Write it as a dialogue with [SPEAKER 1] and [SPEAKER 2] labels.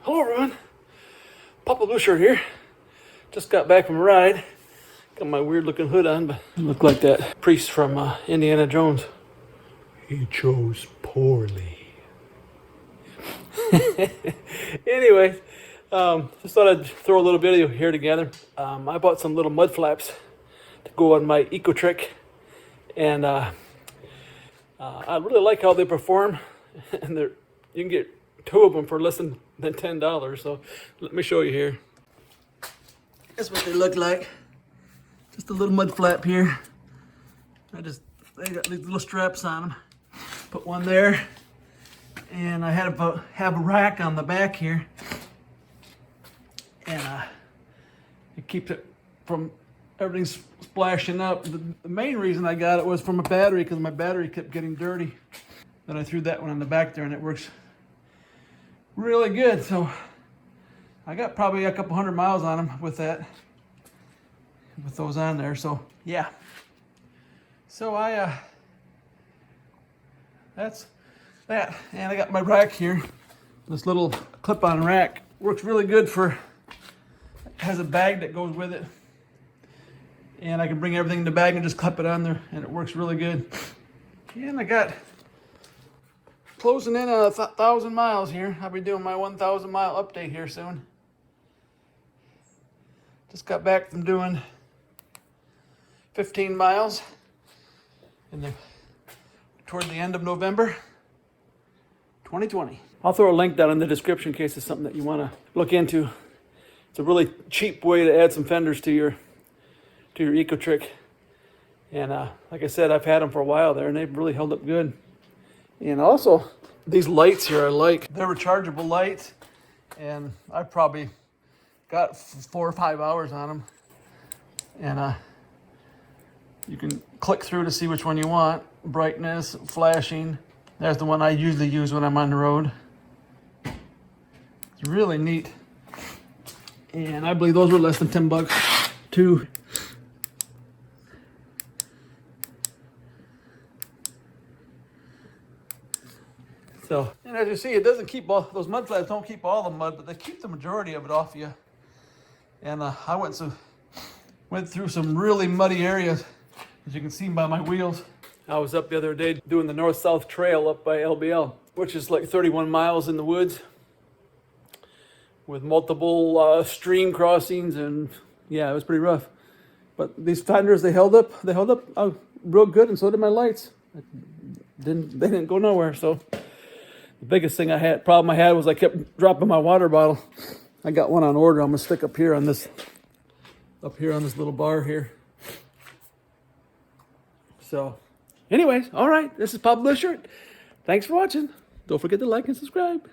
[SPEAKER 1] Hello everyone, Papa Blue Shirt here. Just got back from a ride. Got my weird looking hood on, but I look like that priest from Indiana Jones. He chose poorly. Anyways, just thought I'd throw a little video here together. I bought some little mud flaps to go on my Ecotric, and I really like how they perform. And you can get two of them for less than $10. So let me show you here. That's what they look like. Just a little mud flap here. They got these little straps on them. Put one there, and I have a rack on the back here, and it keeps it from everything splashing up. The main reason I got it was from a battery, because my battery kept getting dirty. Then I threw that one on the back there, and it works really good. So I got probably a couple 100 miles on them with those on there. So yeah. So that's that. And I got my rack here. This little clip-on rack works really good has a bag that goes with it. And I can bring everything in the bag and just clip it on there, and it works really good. And I got closing in on 1,000 miles here. I'll be doing my 1,000 mile update here soon. Just got back from doing 15 miles toward the end of November 2020. I'll throw a link down in the description in case it's something that you want to look into. It's a really cheap way to add some fenders to your Ecotric. And like I said, I've had them for a while there, and they've really held up good. And also, these lights here I like. They're rechargeable lights, and I probably got 4 or 5 hours on them. And you can click through to see which one you want. Brightness, flashing. There's the one I usually use when I'm on the road. It's really neat. And I believe those were less than $10 too. So, and as you see, it doesn't keep those mud flaps don't keep all the mud, but they keep the majority of it off you. And I went through some really muddy areas, as you can see by my wheels. I was up the other day doing the north-south trail up by LBL, which is like 31 miles in the woods with multiple stream crossings, and yeah, it was pretty rough. But these fenders, they held up real good, and so did my lights. They didn't go nowhere. So the biggest problem I had was I kept dropping my water bottle. I got one on order. I'm gonna stick up here on this little bar here. So anyways, all right, this is Papa Blue Shirt. Thanks for watching. Don't forget to like and subscribe.